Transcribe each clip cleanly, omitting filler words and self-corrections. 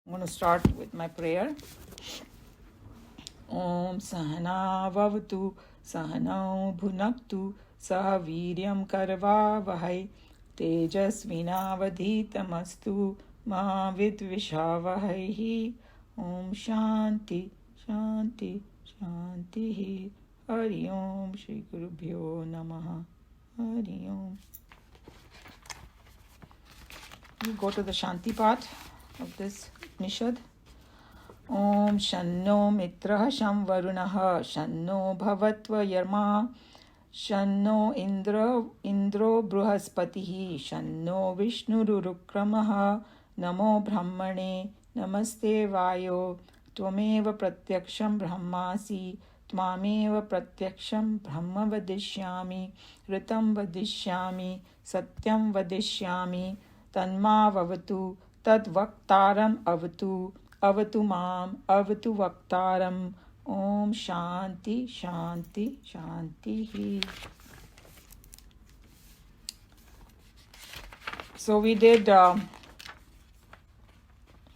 I'm going to start with my prayer. Om Sahana Vavatu Sahanau Bhunaktu Saha Viryam Karva Vahai Tejasvinavadhitamastu Ma Vidvishavahai. Om Shanti Shanti Shanti. Hari Om Shri Gurubhyo Namaha. Hari Om. We go to the Shanti part of this Upanishad. Om Shanno Mitraha Sham Varunaha Shanno Bhavatva Yarma Shanno Indro Bruhaspatihi Shanno Vishnurukramaha Namo Brahmane Namaste Vayo Tvameva Pratyaksham Brahmasi Tvameva Pratyaksham Brahma Vadishyami Ritam Vadishyami Satyam Vadishyami Tanma Vavatu Tad Vaktaram Avatu Avatu Mam Avatu Vaktaram. Om Shanti Shanti Shanti. So we did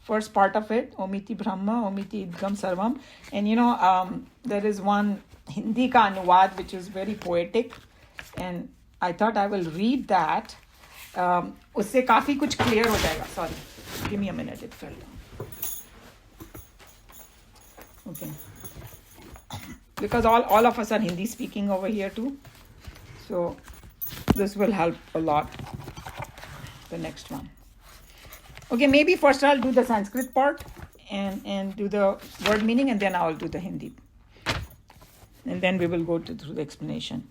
first part of it, Omiti Brahma, Omiti Idgam Sarvam. And there is one Hindi ka anuvad which is very poetic. And I thought I will read that. उससे काफी कुछ clear हो जाएगा. Sorry, give me a minute, it fell down. Okay, because all of us are Hindi speaking over here too, so this will help a lot. The next one. Okay, maybe first I'll do the Sanskrit part and do the word meaning, and then I'll do the Hindi, and then we will go through the explanation.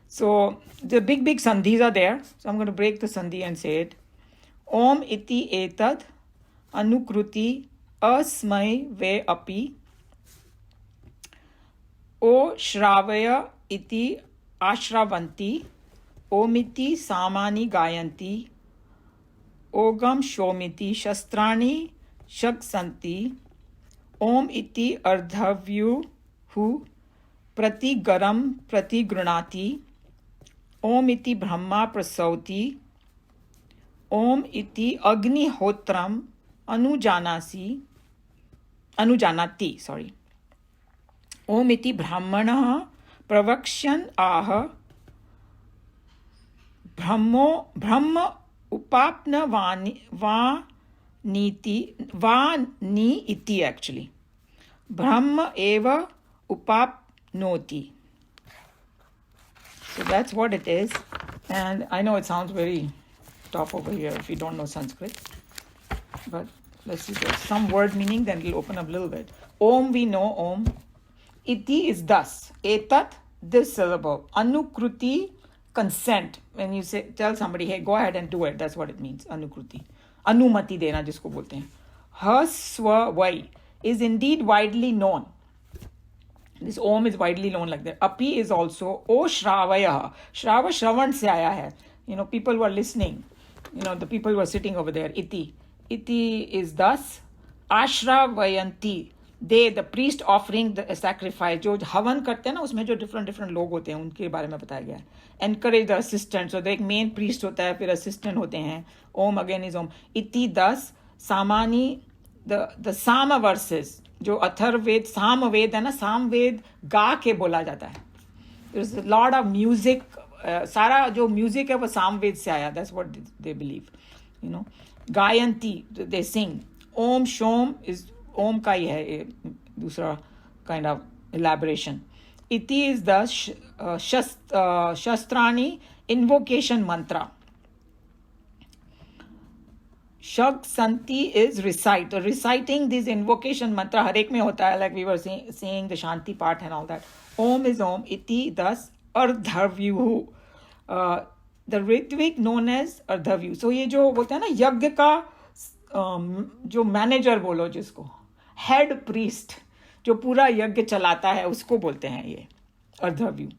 So the big sandhis are there. So I'm going to break the sandhi and say it. Om iti etad anukruti asmai ve api O shravaya iti ashravanti Omiti samani gayanti Ogam shomiti shastrani shaksanti Om iti ardhavyu hu prati garam prati grunati Om iti brahma prasauti Om iti agnihotram anujanati. Om iti brahmanah pravakshan aha brahma upapna vani iti actually. Brahma eva upapnoti. So that's what it is. And I know it sounds very tough over here if you don't know Sanskrit. But let's see, there's some word meaning, then it'll open up a little bit. Om, we know Om. Iti is thus. Etat, this syllable. Anukruti, consent. When you tell somebody, hey, go ahead and do it, that's what it means. Anukruti. Anumati dena, jisko bolte hain. Haswa vai is indeed widely known. This Om is widely known like that. Api is also O Shravaya. Shrava Shravan se aaya hai. People who are listening. The people who are sitting over there. Iti. Iti is thus. Ashravayanti. They, the priest offering the sacrifice. जो हवन करते हैं ना, उसमें जो different लोग होते हैं, उनके बारे में बताया गया है. Encourage the assistant. So, एक main priest होता है, फिर assistant होते हैं. Om again is Om. Iti thus. Samani, the Sama verses. जो अथर्ववेद सामवेद है ना, सामवेद गा के बोला जाता है. There's a lot of music. सारा जो music है वो सामवेद से आया. That's what they believe. Gayanti, they sing. Om Shom is Om का ही है दूसरा kind of elaboration. Iti is the shastrani invocation mantra. Shag Santi is recite. Reciting this invocation mantra har ek mein hota hai, like we were saying the Shanti part and all that. Om is Om. Iti thus ardhavyu. The Ritvik known as ardhavyu. So ये जो बोलते हैं ना यज्ञ का जो manager बोलो जिसको, हेड प्रीस्ट जो पूरा यज्ञ चलाता है, उसको बोलते हैं ये ardhavyu.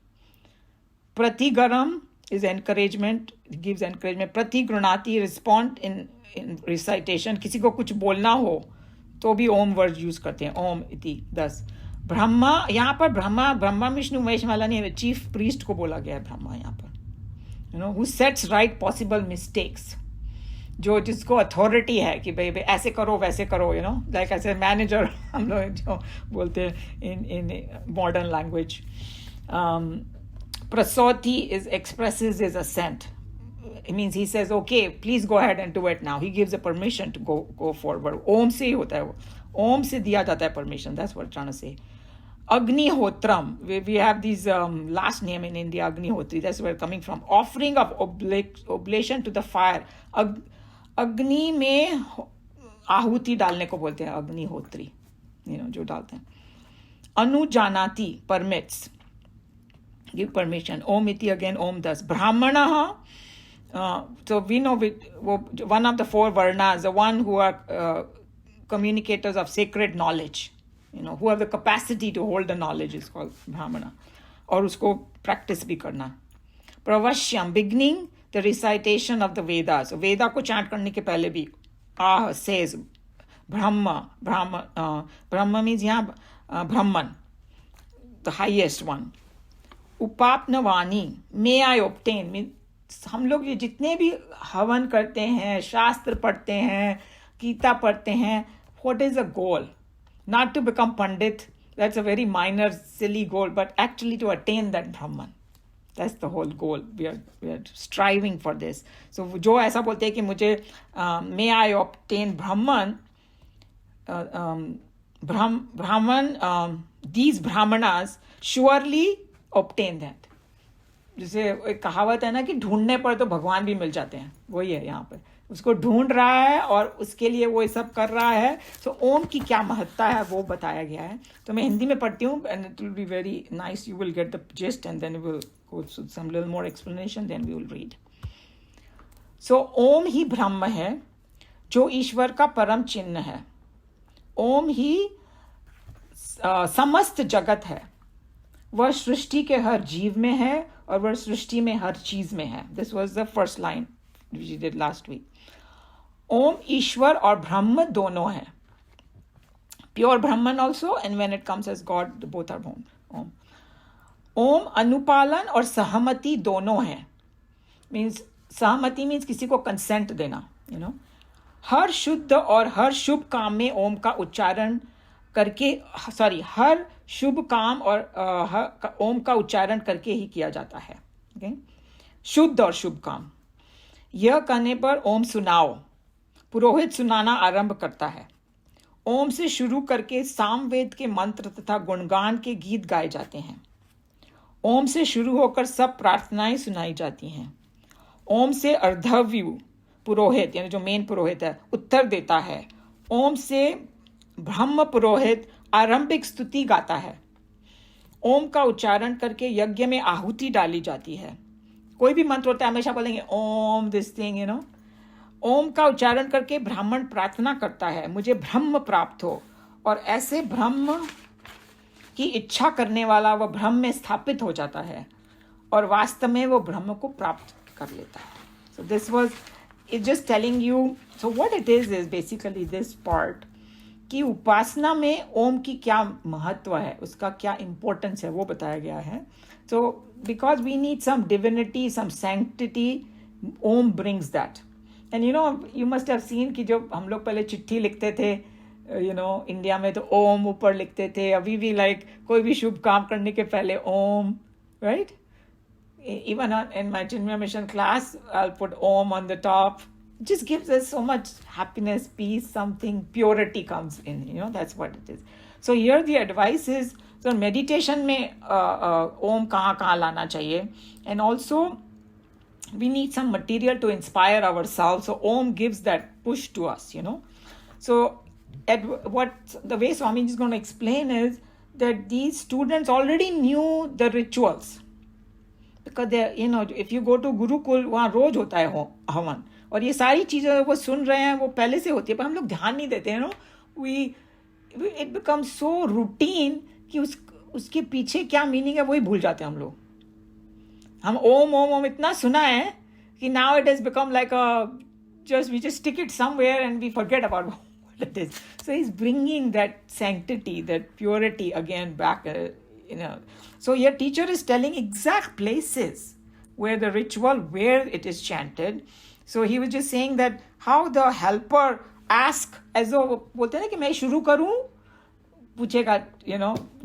Pratigaram is encouragement, it gives encouragement. Pratigranati, respond in recitation. किसी को कुछ बोलना हो तो भी ओम वर्ड यूज करते हैं. ओम इति. दस ब्रह्मा, यहाँ पर ब्रह्मा विष्णु महेश वाला नहीं है, चीफ प्रीस्ट को बोला गया है ब्रह्मा यहाँ पर. Who sets right possible mistakes. जो जिसको अथॉरिटी है कि भाई ऐसे करो वैसे करो, यू नो, लाइक ऐसे मैनेजर हम लोग जो बोलते हैं in modern language. Prasoti is expresses his assent. It means he says, okay, please go ahead and do it now. He gives a permission to go forward. Om se hota hai wo. Om se diya jata hai permission. That's what I'm trying to say. Agnihotram. We have these last name in India, Agnihotri. That's where it's coming from. Offering of oblation to the fire. Agni में आहुति डालने को बोलते हैं Agnihotri, you know, जो डालते हैं. Anujanati permits. Give permission. Om iti again, Om das. Brahmana, so we know one of the four varnas, the one who are communicators of sacred knowledge, you know, who have the capacity to hold the knowledge is called Brahmana. और उसको practice भी करना. Pravashyam, beginning the recitation of the Vedas. So Veda को chant करने के पहले भी says Brahma means यहाँ Brahman, the highest one. उपापनवाणी, may I obtain, means हम लोग ये जितने भी हवन करते हैं, शास्त्र पढ़ते हैं, गीता पढ़ते हैं, what is the goal? Not to become pandit, that's a very minor silly goal, but actually to attain that Brahman. That's the whole goal. We are striving for this. So जो ऐसा बोलते हैं कि मुझे may I obtain Brahman, Brahman, these Brahmanas surely obtain that. जैसे एक कहावत है ना कि ढूंढने पर तो भगवान भी मिल जाते हैं, वही है यहाँ पे. उसको ढूंढ रहा है और उसके लिए वो सब कर रहा है. सो ओम की क्या महत्ता है वो बताया गया है. तो मैं हिंदी में पढ़ती हूँ and it will be very nice. You will get the gist and then you will go through some little more explanation, then we will read. So Om ही ब्रह्म है जो ईश्वर का परम चिन्ह है. ओम ही समस्त जगत है. वह सृष्टि के हर जीव में है और वह सृष्टि में हर चीज में है. This was the first line which we did last week. Om ईश्वर और ब्रह्म दोनों है. Pure Brahman also and when it comes as God both are Om. Om अनुपालन और सहमति दोनों है. मीन्स सहमति मीन्स किसी को कंसेंट देना, यू नो. हर शुद्ध और हर शुभ काम में ओम का उच्चारण करके, हर शुभ काम और ओम का उच्चारण करके ही किया जाता है. okay? शुद्ध और शुभ काम. यह कहने पर ओम सुनाओ, पुरोहित सुनाना आरंभ करता है. ओम से शुरू करके सामवेद के मंत्र तथा गुणगान के गीत गाए जाते हैं. ओम से शुरू होकर सब प्रार्थनाएं सुनाई जाती हैं. ओम से अर्धव्यु पुरोहित, यानी जो मेन पुरोहित है, उत्तर देता है. ओम से ब्रह्म पुरोहित आरंभिक स्तुति गाता है. ओम का उच्चारण करके यज्ञ में आहुति डाली जाती है. कोई भी मंत्र होता है हमेशा बोलेंगे ohm this thing, you know. ओम का उच्चारण करके ब्राह्मण प्रार्थना करता है, मुझे ब्रह्म प्राप्त हो. और ऐसे ब्रह्म की इच्छा करने वाला वह ब्रह्म में स्थापित हो जाता है और वास्तव में वो ब्रह्म को प्राप्त कर लेता है. So this was it just telling you. So what it is basically this part कि उपासना में ओम की क्या महत्व है, उसका क्या इम्पोर्टेंस है, वो बताया गया है. So because we need some divinity, some sanctity, Om brings that. And you know, you must have seen कि जो हम लोग पहले चिट्ठी लिखते थे, यू नो, इंडिया में तो ओम ऊपर लिखते थे. अभी भी लाइक कोई भी शुभ काम करने के पहले ओम, right. Even in my Chinmaya mission class, I'll put Om on the top. It just gives us so much happiness, peace, something, purity comes in, you know, that's what it is. So here the advice is, so meditation में Om कहाँ लाना चाहिए. And also we need some material to inspire ourselves. So Om gives that push to us, you know. So what the way Swamiji is going to explain is that these students already knew the rituals. Because they, you know, if you go to Gurukul, वहाँ रोज होता है हवन, और ये सारी चीज़ें वो सुन रहे हैं, वो पहले से होती है, पर हम लोग ध्यान नहीं देते हैं. No, it becomes so routine कि उसके पीछे क्या मीनिंग है वही भूल जाते हैं हम लोग. हम ओम ओम ओम इतना सुना है कि now it has become like we just stick it somewhere and we forget about what it is. So he is bringing that sanctity, that purity again back. You know, so your teacher is telling exact places where the ritual, where it is chanted, So he was just saying that how the helper ask as though बोलते हैं ना कि मैं शुरू करूं पूछेगा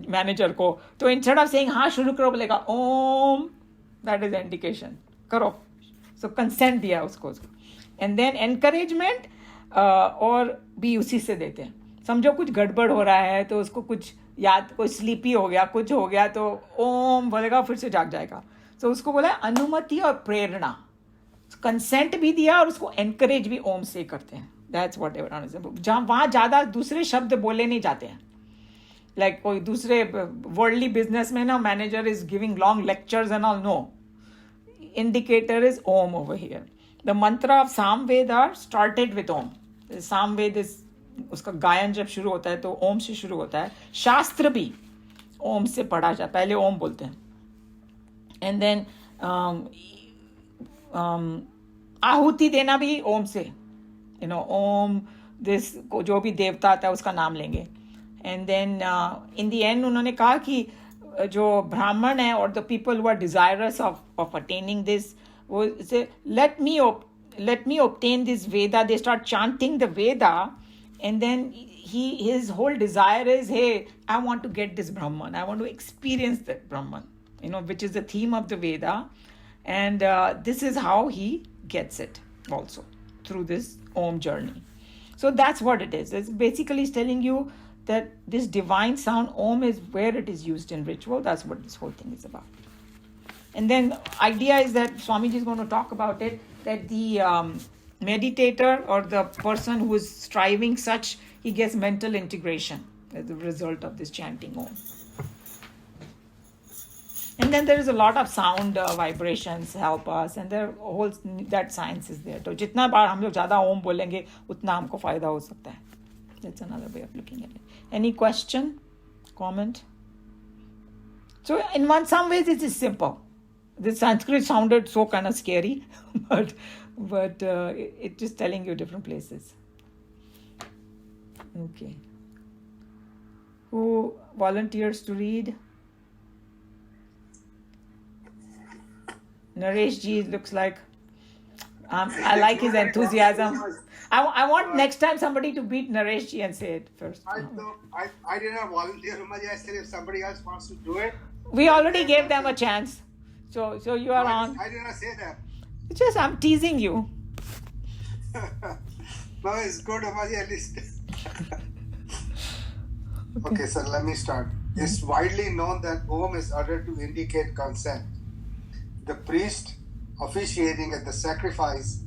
manager को, तो इंस्टेड ऑफ सेइंग हाँ शुरू करो बोलेगा ओम, दैट इज इंडिकेशन करो. सो कंसेंट दिया उसको. एंड देन एनकरेजमेंट और भी उसी से देते हैं. समझो कुछ गड़बड़ हो रहा है तो उसको कुछ याद, कोई स्लीपी हो गया, कुछ हो गया तो ओम बोलेगा, फिर से जाग जाएगा. तो उसको बोला अनुमति और प्रेरणा, कंसेंट भी दिया और उसको एनकरेज भी ओम से करते हैं. That's what ever. जहाँ वहाँ ज़्यादा दूसरे शब्द बोले नहीं जाते हैं. लाइक कोई दूसरे वर्ल्डली बिजनेस में ना manager is giving long lectures and all. No, indicator is Om over here. The mantra of Samaveda are started with Om. Samaveda is, उसका गायन जब शुरू होता है तो ओम से शुरू होता है. शास्त्र भी ओम से पढ़ा जाता है, पहले ओम बोलते हैं. एंड देन आहुति देना भी ओम से, ओम दिस को जो भी देवता आता है उसका नाम लेंगे. And then in the end उन्होंने कहा कि जो ब्राह्मण है और the people who are desirous of attaining this, वो से let me obtain this Veda. They start chanting the Veda, and then his whole desire is, hey, I want to get this Brahman. I want to experience that Brahman, which is the theme of the Veda. And this is how he gets it also through this Om journey. So that's what it is. It's basically telling you that this divine sound Om is where it is used in ritual. That's what this whole thing is about. And then idea is that Swamiji is going to talk about it, that the meditator or the person who is striving such, he gets mental integration as a result of this chanting Om. And then there is a lot of sound vibrations help us, and there whole that science is there. तो जितना बार हम लोग ज़्यादा ओम बोलेंगे उतना हमको फायदा हो सकता है. That's another way of looking at it. Any question, comment? So in some ways it is simple. The Sanskrit sounded so kind of scary, but it is telling you different places. Okay. Who volunteers to read? Naresh ji looks like, I like his enthusiasm. I want next time somebody to beat Naresh ji and say it first. I didn't volunteer, Umaji. I said if somebody else wants to do it. We already gave them a chance. So you are on. I did not say that. It's just I'm teasing you. No, it's good, Umaji, at least. Okay, so let me start. It's widely known that Om is uttered to indicate consent. The priest officiating at the sacrifice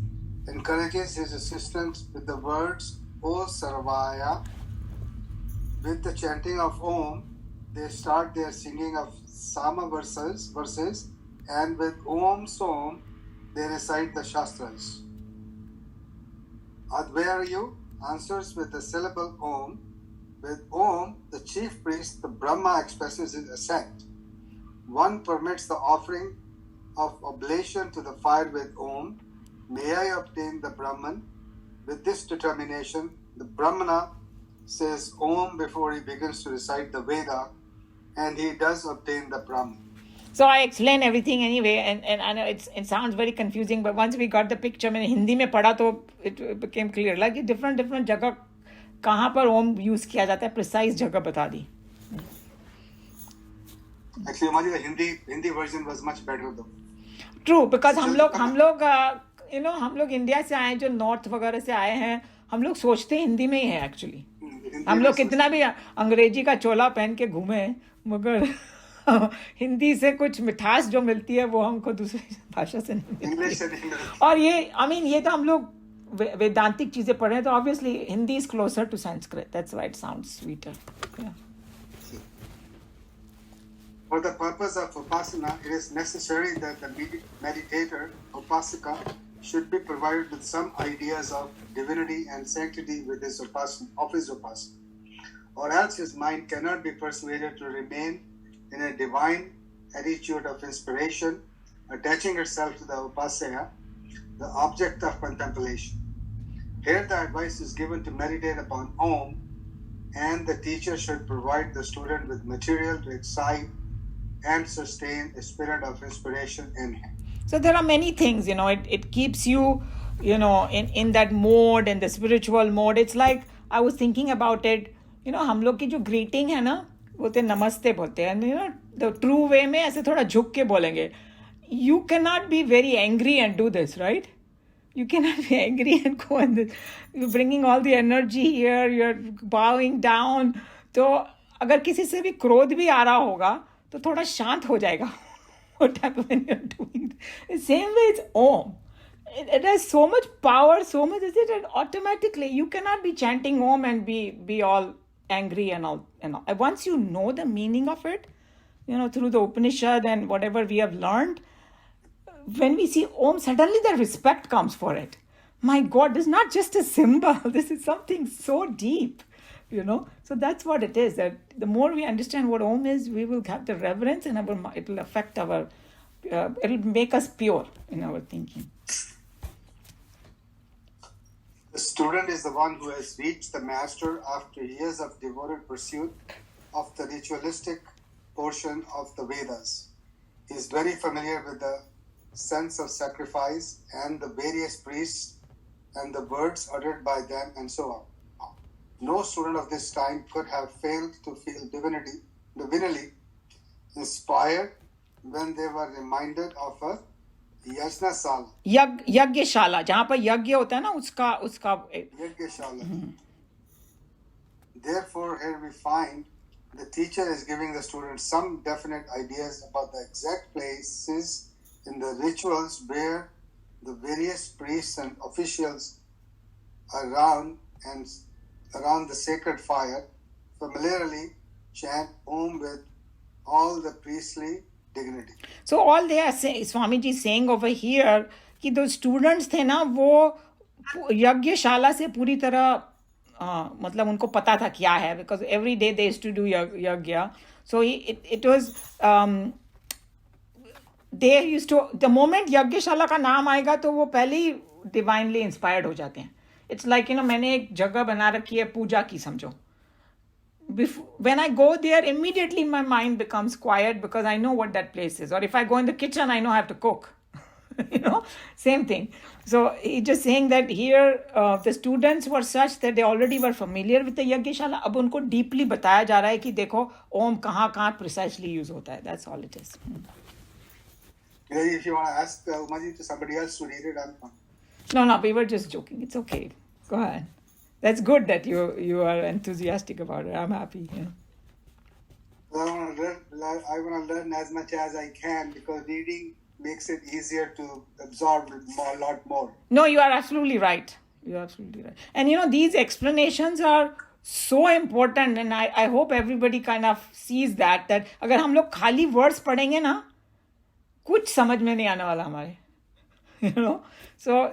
encourages his assistants with the words O Sarvaya. With the chanting of Om, they start their singing of Sama verses, and with Om Som, they recite the Shastras. Advayu answers with the syllable Om. With Om, the chief priest, the Brahma, expresses his assent. One permits the offering of oblation to the fire with Om. May I obtain the Brahman? With this determination, the Brahmana says Om before he begins to recite the Veda, and he does obtain the Brahman. So I explain everything anyway, and I know it sounds very confusing, but once we got the picture, मैंने हिंदी में पढ़ा तो it became clear. Like different जगह कहाँ पर ओम use किया जाता है, precise जगह बता दी. Actually, हमारी Hindi version was much better though. True, because हम लोग इंडिया से आए, जो नॉर्थ वगैरह से आए हैं, हम लोग सोचते हैं हिंदी में ही है एक्चुअली. हम लोग कितना भी अंग्रेजी का चोला पहन के घूमे, मगर हिंदी से कुछ मिठास जो मिलती है वो हमको दूसरी भाषा से नहीं मिलती. और ये तो हम लोग वेदांतिक चीजें पढ़े तो obviously Hindi is closer to Sanskrit. That's why it sounds sweeter. For the purpose of Upasana, it is necessary that the meditator, Upasaka, should be provided with some ideas of divinity and sanctity with his Upasana, or else his mind cannot be persuaded to remain in a divine attitude of inspiration, attaching itself to the Upasaya, the object of contemplation. Here the advice is given to meditate upon Om, and the teacher should provide the student with material to excite and sustain a spirit of inspiration in him. So there are many things, it keeps you in that mode, in the spiritual mode. It's like I was thinking about it. हम लोग की जो greeting है ना, बोलते नमस्ते बोलते हैं, the true way में ऐसे थोड़ा झुक के बोलेंगे. You cannot be very angry and do this, right? You cannot be angry and go on this. You're bringing all the energy here, you're bowing down. तो अगर किसी से भी क्रोध भी आ रहा होगा तो थोड़ा शांत हो जाएगा. What happens when you're doing the same way? It's Om. It has so much power, so much is it, and automatically you cannot be chanting Om and be all angry and all. Once you know the meaning of it, through the Upanishad and whatever we have learned, when we see Om, suddenly the respect comes for it. My God, this is not just a symbol. This is something so deep, So that's what it is. That the more we understand what Om is, we will have the reverence, and it will affect our. It will make us pure in our thinking. The student is the one who has reached the master after years of devoted pursuit of the ritualistic portion of the Vedas. He is very familiar with the sense of sacrifice and the various priests and the words uttered by them and so on. No student of this time could have failed to feel divinely inspired when they were reminded of a yajnasala. यज्ञशाला, जहाँ पर यज्ञ होता है ना, उसका Yajnasala. Therefore, here we find the teacher is giving the student some definite ideas about the exact places in the rituals where the various priests and officials around the sacred fire familiarly chant Om with all the priestly dignity. So all they are saying, Swamiji is saying over here, कि those students थे ना, वो यज्ञशाला से पूरी तरह मतलब उनको पता था क्या है, because every day they used to do yagya. So it was they used to, the moment यज्ञशाला का नाम आएगा तो वो पहले ही divinely inspired हो जाते हैं. It's like मैंने एक जगह बना रखी है पूजा की, समझो. When I go there, immediately my mind becomes quiet because I know what that place is. Or if I go in the kitchen, I know I have to cook. Same thing. So he's just saying that here the students were such that they already were familiar with the Yagyashala. अब उनको deeply बताया जा रहा है कि देखो Om कहाँ precisely use होता है. That's all it is. If you want to ask Umaji to somebody else to read it, I'm fine. No, we were just joking. It's okay. Go ahead. That's good that you are enthusiastic about it. I'm happy. Yeah. I want to learn as much as I can because reading makes it easier to absorb a lot more. No, you are absolutely right. And these explanations are so important, and I hope everybody kind of sees that अगर हम लोग खाली words पढ़ेंगे ना, कुछ समझ में नहीं आने वाला हमारे. So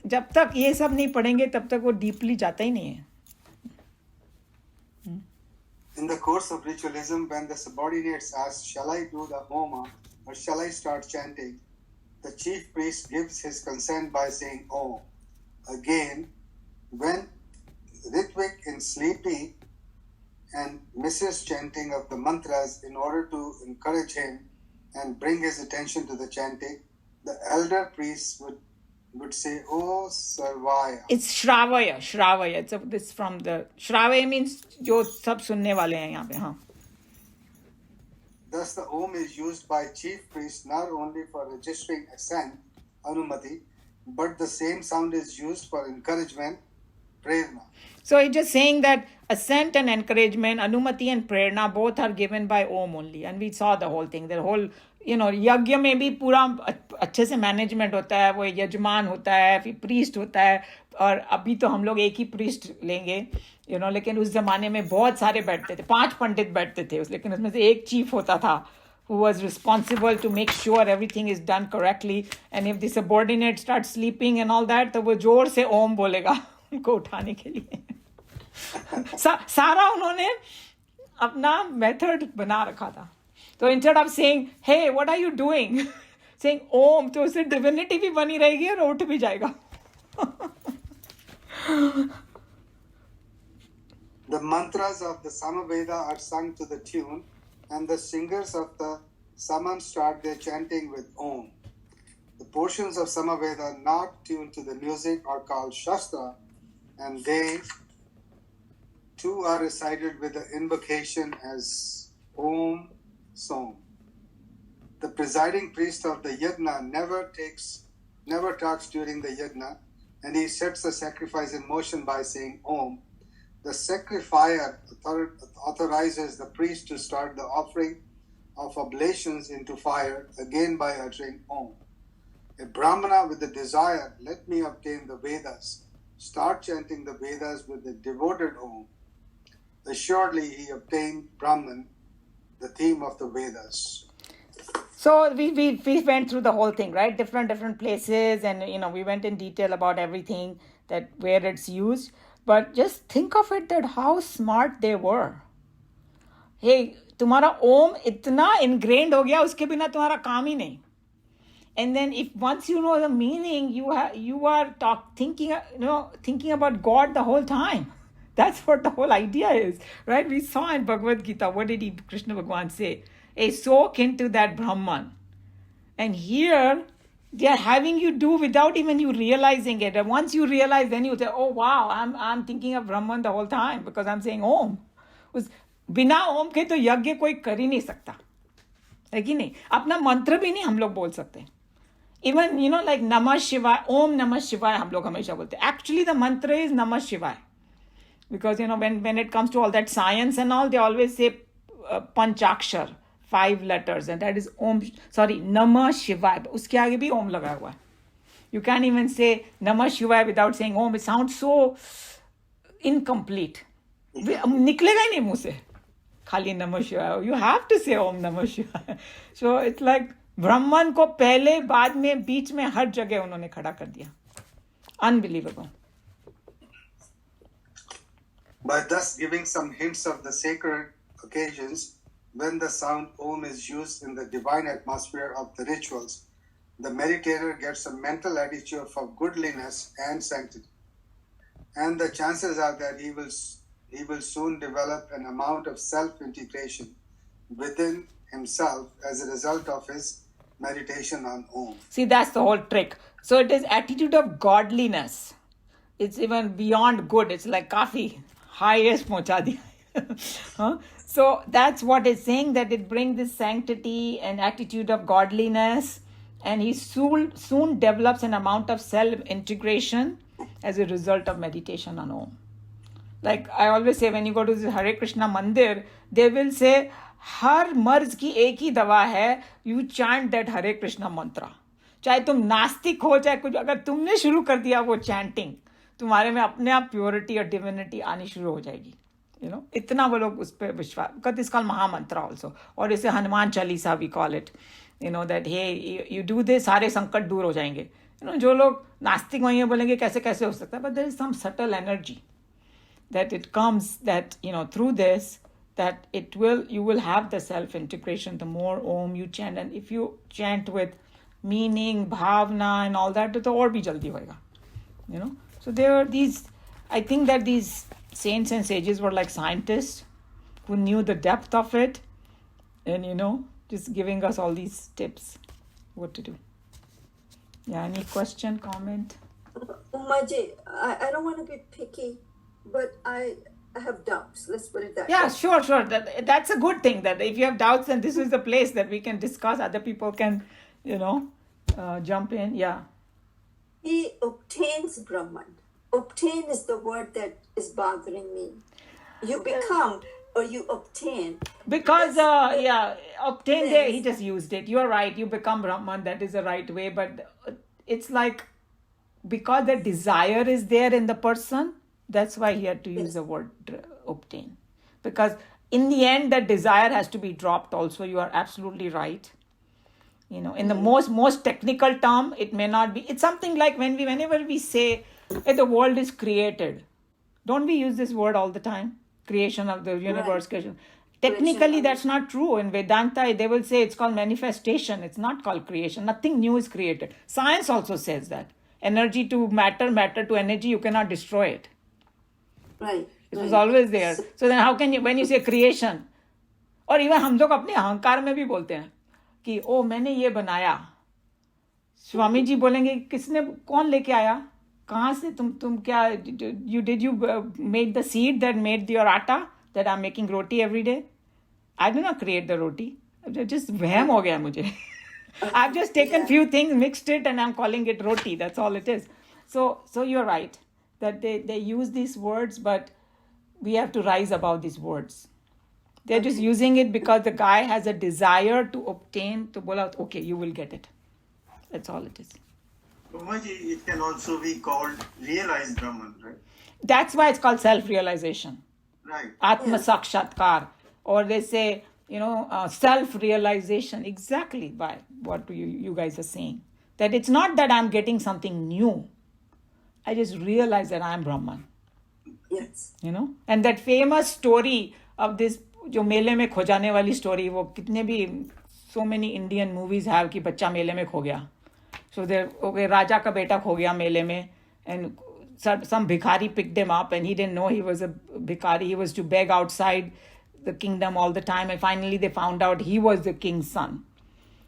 जब तक ये सब नहीं पढ़ेंगे तब तक वो डीपली जाता ही नहीं है. In the course of ritualism, when the subordinates ask, shall I do the homa or shall I start chanting, the chief priest gives his consent by saying Om. Again, when Ritvik is sleepy and misses chanting of the mantras in order to encourage him and bring his attention to the chanting, the elder priest would say, Oh, Sarvaya. It's Shravaya. It's from the Shravaya means जो सब सुनने वाले हैं यहाँ पे. हाँ. Thus, the Om is used by chief priest not only for registering assent, Anumati, but the same sound is used for encouragement, Prerna. So it's just saying that assent and encouragement, Anumati and Prerna, both are given by Om only. And we saw the whole thing. The whole, यज्ञ में भी पूरा अच्छे से management होता है, वो यजमान होता है, फिर प्रीस्ट होता है. और अभी तो हम लोग एक ही प्रीस्ट लेंगे, लेकिन उस जमाने में बहुत सारे बैठते थे, 5 पंडित बैठते थे, लेकिन उसमें से एक चीफ होता था who was responsible to make sure everything is done correctly. And if the subordinate starts sleeping and all that, तो वो जोर से ओम बोलेगा उनको उठाने के लिए. सारा उन्होंने अपना मेथड बना रखा था. So instead of saying, hey, what are you doing? saying Om, तो उससे divinity भी बनी रहेगी और उठ भी जाएगा. The mantras of the Samaveda are sung to the tune, and the singers of the Saman start their chanting with Om. The portions of Samaveda not tuned to the music are called Shastra, and they too are recited with the invocation as Om Som. The presiding priest of the yajna never talks during the yajna, and he sets the sacrifice in motion by saying Om. The sacrificer authorizes the priest to start the offering of oblations into fire again by uttering Om. A Brahmana with the desire, let me obtain the Vedas, start chanting the Vedas with the devoted Om. Assuredly, he obtained Brahman, the theme of the Vedas. So we went through the whole thing, right? Different places, and we went in detail about everything, that where it's used. But just think of it, that how smart they were. Hey, तुम्हारा ओम इतना ingrained हो गया, उसके बिना तुम्हारा काम ही नहीं. And then if once you know the meaning, you are thinking about God the whole time. That's what the whole idea is, right? We saw in Bhagavad Gita, what did Krishna Bhagavan say? Hey, soak into that Brahman. And here, they are having you do without even you realizing it. And once you realize, then you say, oh wow, I'm thinking of Brahman the whole time because I'm saying Om. बिना ओम के तो यज्ञ कोई कर ही नहीं सकता, है कि नहीं? अपना मंत्र भी नहीं हम लोग बोल सकते. Even, like Namah Shivaya, Om Namah Shivaya, हम लोग हमेशा बोलते. Actually, the mantra is Namah Shivaya. Because, when it comes to all that science and all, they always say Panchakshar, 5 letters. And that is Namah Shivaya. Uske aage bhi Om lagaya hua hai. You can't even say Namah Shivaya without saying Om. It sounds so incomplete. निकलेगा ही नहीं मुंह से खाली नमः शिवाय. You have to say Om Namah Shivaya. So it's like ब्राह्मण को पहले बाद में बीच में हर जगह उन्होंने खड़ा कर दिया. Unbelievable. By thus giving some hints of the sacred occasions when the sound Om is used in the divine atmosphere of the rituals, the meditator gets a mental attitude of goodliness and sanctity. And the chances are that he will soon develop an amount of self-integration within himself as a result of his meditation on Om. See, that's the whole trick. So it is attitude of godliness. It's even beyond good. It's like kafi highest pahuncha diya. So that's what it's saying, that it brings this sanctity and attitude of godliness, and he soon develops an amount of self-integration as a result of meditation on Om. Like I always say, when you go to the Hare Krishna Mandir, they will say, हर मर्ज की एक ही दवा है, you chant that Hare Krishna mantra. चाहे तुम नास्तिक हो, चाहे कुछ, अगर तुमने शुरू कर दिया वो चैंटिंग, तुम्हारे में अपने आप प्योरिटी और डिविनिटी आनी शुरू हो जाएगी. इतना वो लोग उस पर विश्वास करते. इस कॉल महामंत्र ऑल्सो, और इसे Hanuman Chalisa we call it. That hey you do this, सारे संकट दूर हो जाएंगे. जो लोग नास्तिक वहीं बोलेंगे कैसे कैसे हो सकता है, but there is some subtle energy that it comes, that through this, that you will have the self integration. The more Om you chant, and if you chant with meaning, bhavna and all that, to aur bhi jaldi hoega. So there are these, I think that these saints and sages were like scientists who knew the depth of it, and just giving us all these tips what to do. Yeah, any question, comment? Umaji, I don't want to be picky, but I have doubts. Let's put it that way. Yeah, sure. That's a good thing, that if you have doubts, then this is the place that we can discuss. Other people can, jump in. Yeah. He obtains Brahman. Obtain is the word that is bothering me. You become or you obtain. Because, obtain there, he just used it. You're right. You become Brahman. That is the right way. But it's like, because the desire is there in the person, that's why he had to use the word obtain. Because in the end, that desire has to be dropped also. You are absolutely right. In the most technical term, it may not be. It's something like whenever we say that the world is created. Don't we use this word all the time? Creation of the universe. Right. Creation. Technically, that's not true. In Vedanta, they will say it's called manifestation. It's not called creation. Nothing new is created. Science also says that. Energy to matter, matter to energy, you cannot destroy it. Right. It was always there. So then how can you, when you say creation, और even हम लोग अपने अहंकार में भी बोलते हैं कि ओ मैंने ये बनाया. स्वामी जी बोलेंगे किसने कौन लेके आया कहाँ से तुम क्या you made the seed that made your atta that I'm making roti every day. I did not create the roti. Just वहम हो गया मुझे. I've just taken few things, mixed it, and I'm calling it roti. That's all it is. So you're right that they use these words, but we have to rise above these words. They're just using it because the guy has a desire to obtain, to bola, okay, you will get it. That's all it is. Umaji, it can also be called realized Brahman, right? That's why it's called self-realization. Right. Atma Sakshatkar. Or they say, self-realization. Exactly by what you guys are saying. That it's not that I'm getting something new. I just realize that I'm Brahman. Yes. And that famous story of this, जो मेले में खो जाने वाली story, वो कितने भी so many Indian movies have कि बच्चा मेले में खो गया. So राजा का बेटा खो गया मेले में, and some bhikhari picked him up, and he didn't know he was a bhikhari. He was to beg outside the kingdom all the time, and finally they found out he was the king's son.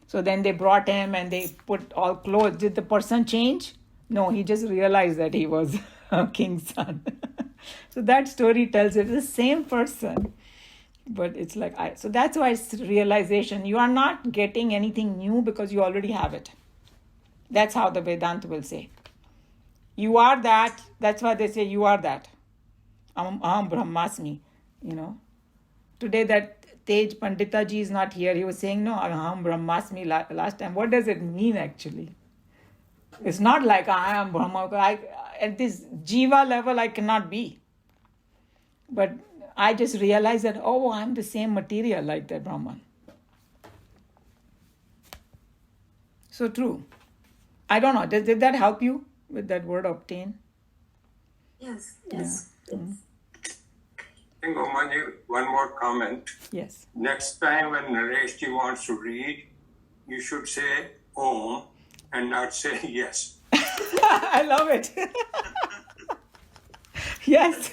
So then they brought him and they put all clothes. Did the person change? No, he just realized that he was a king's son. So that story tells it the same person, but it's like so that's why it's realization. You are not getting anything new because you already have it. That's how the Vedanta will say. You are that. That's why they say you are that. Aham Brahmasmi. Today that Tej Pandita ji is not here. He was saying, no, Aham Brahmasmi last time. What does it mean actually? It's not like I am Brahma. At this Jiva level, I cannot be. But I just realized that, I'm the same material like that Brahman. So true. I don't know. Did that help you with that word obtain? Yes. Yeah. Mm-hmm. I think, Umaji, one more comment. Yes. Next time when Nareshji wants to read, you should say Om and not say yes. I love it. Yes.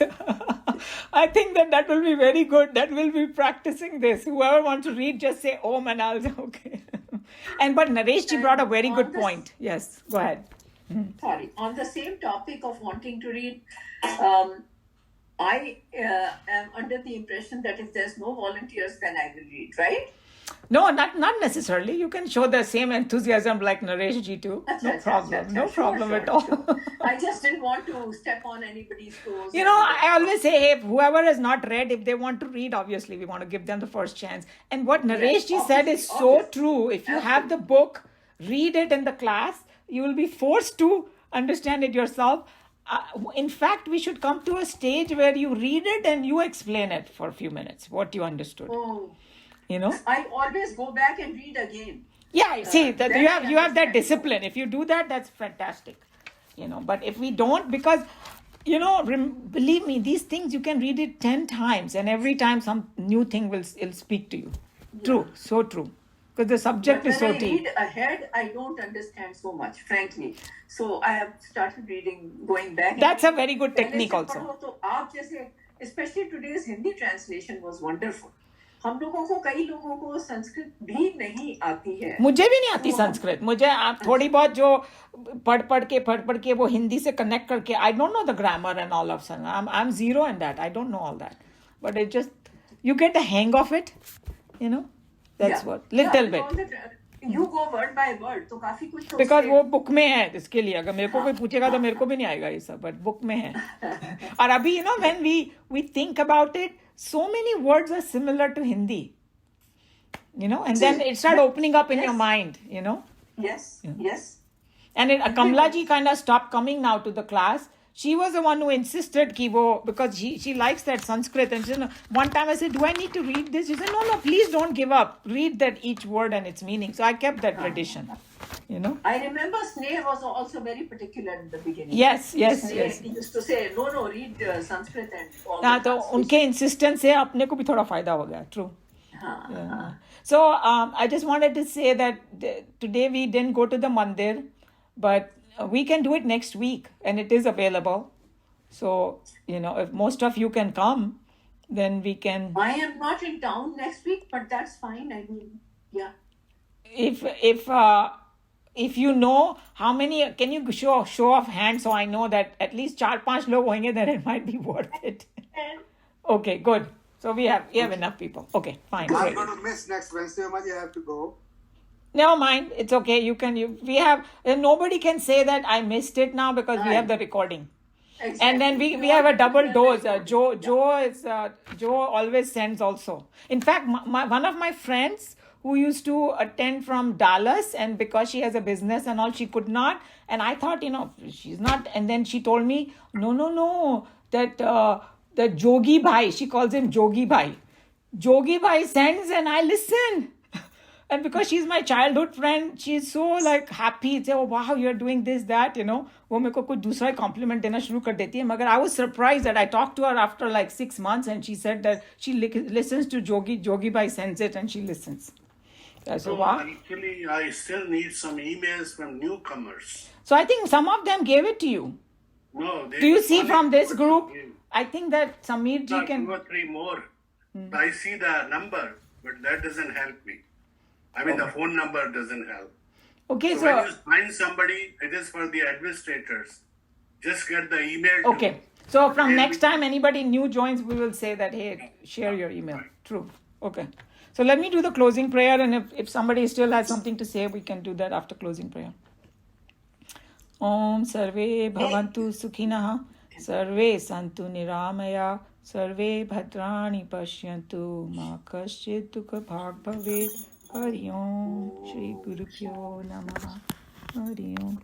I think that will be very good. That will be practicing this. Whoever wants to read, just say Om and I'll say okay. But Nareshji brought a very good point. Yes, go ahead. Sorry. On the same topic of wanting to read, I am under the impression that if there's no volunteers, then I will read, right? No, not necessarily. You can show the same enthusiasm like Nareshji too. No problem. No problem at all. I just didn't want to step on anybody's toes. I always say, hey, whoever has not read, if they want to read, obviously we want to give them the first chance. And what Nareshji said is so true. If you have the book, read it in the class, you will be forced to understand it yourself. In fact, we should come to a stage where you read it and you explain it for a few minutes, what you understood. Oh. I always go back and read again. Yeah, see, that you have that discipline. If you do that, that's fantastic. But if we don't, because, believe me, these things you can read it 10 times and every time some new thing will speak to you. Yeah. True, so true. Because the subject is so deep. When I read ahead, I don't understand so much, frankly. So I have started reading, going back. That's a very good technique also. Especially today's Hindi translation was wonderful. हम लोगों को कई लोगों को संस्कृत भी नहीं आती है. मुझे भी नहीं आती संस्कृत. मुझे थोड़ी बहुत जो पढ़ के वो हिंदी से connect करके, I don't know the grammar and all of sudden. I'm zero in that. I don't know all that. But it just, you get the hang of it, That's what. Little bit. You go word by word, तो काफी कुछ तो Because वो book में है, इसके लिए अगर मेरे को कोई पूछेगा तो मेरे को भी नहीं आएगा ये सब, but book में है. और अभी when we think about it, so many words are similar to Hindi, and then it started opening up in your mind, Yes. And Kamla ji kind of stopped coming now to the class. She was the one who insisted because she likes that Sanskrit. And she said, one time I said, do I need to read this? She said, no, please don't give up. Read that each word and its meaning. So I kept that tradition, I remember Sneh was also very particular in the beginning. Yes. He used to say, no, read Sanskrit and all that. तो उनके insistence से अपने को भी थोड़ा फायदा हो गया. True. Yeah. So I just wanted to say that today we didn't go to the mandir, but we can do it next week and it is available. So, if most of you can come, then we can. I am not in town next week, but that's fine. I mean, yeah. If if you know how many, can you show of hands so I know that at least 4-5 log hoenge, then it might be worth it. Okay, good. So we have enough people. Okay, fine. I'm Great. going to miss next Wednesday. I have to go. Never mind. It's okay. We have, nobody can say that I missed it now because we have the recording. Exactly. And then we have a double dose. Joe always sends also. In fact, one of my friends who used to attend from Dallas, and because she has a business and all, she could not. And I thought, she's not. And then she told me, no, that the Jogi Bhai, she calls him Jogi Bhai. Jogi Bhai sends and I listen. And because she's my childhood friend, she's so like happy. Say, oh wow, you're doing this, that, वो मेरे को कुछ दूसरा compliment देना शुरू कर देती है. मगर I was surprised that I talked to her after like 6 months and she said that she listens to Jogi Bhai sends it and she listens. I said, wow. Actually, I still need some emails from newcomers. So I think some of them gave it to you. No, Do you see from this group? I think that Samir ji can... 2 or 3 more. I see the number, but that doesn't help me. I mean, the phone number doesn't help. Okay, So when you find somebody, it is for the administrators. Just get the email. Okay. So from next time anybody new joins, we will say that, hey, share your email. True. Okay. So let me do the closing prayer, and if somebody still has something to say, we can do that after closing prayer. Om Sarve Bhavantu Sukhinah Sarve Santu Niramaya Sarve Bhadrani Pashyantu Ma Kaschit Dukha Bhag Bhavet Hari Om Shri Guru Pyo Namaha Hari Om.